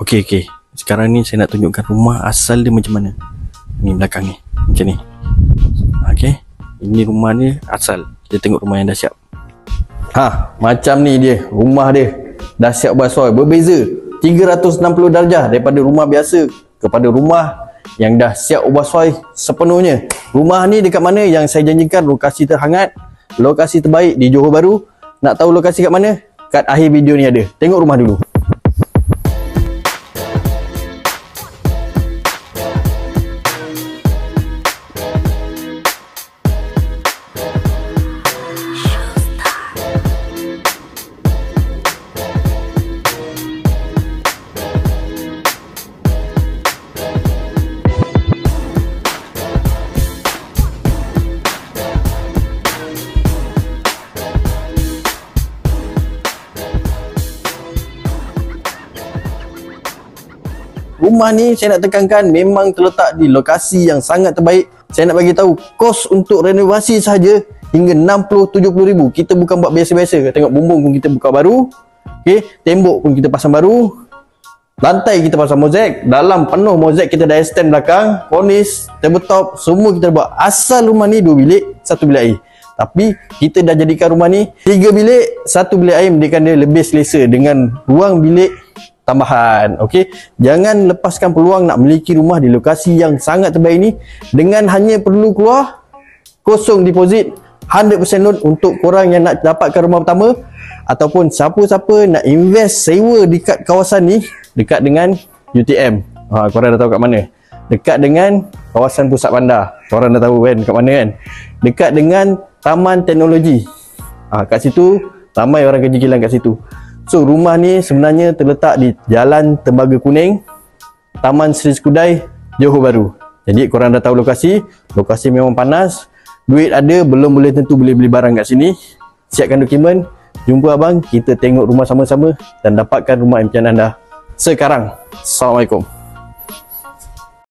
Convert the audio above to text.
Okey. Sekarang ni saya nak tunjukkan rumah asal dia macam mana. Ni belakang ni. Macam ni. Okey. Ini rumah ni asal. Kita tengok rumah yang dah siap. Macam ni dia. Rumah dia dah siap basoi. Berbeza 360 darjah daripada rumah biasa kepada rumah yang dah siap basoi sepenuhnya. Rumah ni dekat mana? Yang saya janjikan lokasi terhangat, lokasi terbaik di Johor Bahru. Nak tahu lokasi kat mana? Kat akhir video ni ada. Tengok rumah dulu. Rumah ni saya nak tekankan memang terletak di lokasi yang sangat terbaik. Saya nak bagi tahu kos untuk renovasi sahaja hingga 60-70 ribu. Kita bukan buat biasa-biasa. Tengok bumbung pun kita buka baru. Okey, tembok pun kita pasang baru. Lantai kita pasang mozaik, dalam penuh mozaik, kita dah extend belakang, cornice, tabletop, semua kita buat. Asal rumah ni 2 bilik, 1 bilik air. Tapi kita dah jadikan rumah ni 3 bilik, 1 bilik air, menjadikan dia lebih selesa dengan ruang bilik tambahan. Okey, jangan lepaskan peluang nak memiliki rumah di lokasi yang sangat terbaik ni dengan hanya perlu keluar kosong deposit, 100% loan untuk korang yang nak dapatkan rumah pertama ataupun siapa-siapa nak invest sewa dekat kawasan ni, dekat dengan UTM. Korang dah tahu kat mana? Dekat dengan kawasan pusat bandar. Korang dah tahu kan kat mana kan? Dekat dengan Taman Teknologi. Kat situ ramai orang kerja kilang kat situ. So rumah ni sebenarnya terletak di Jalan Tembaga Kuning, Taman Seri Skudai, Johor Bahru. Jadi korang dah tahu lokasi. Lokasi memang panas. Duit ada, belum boleh tentu boleh beli barang kat sini. Siapkan dokumen, jumpa abang, kita tengok rumah sama-sama dan dapatkan rumah impian anda sekarang. Assalamualaikum.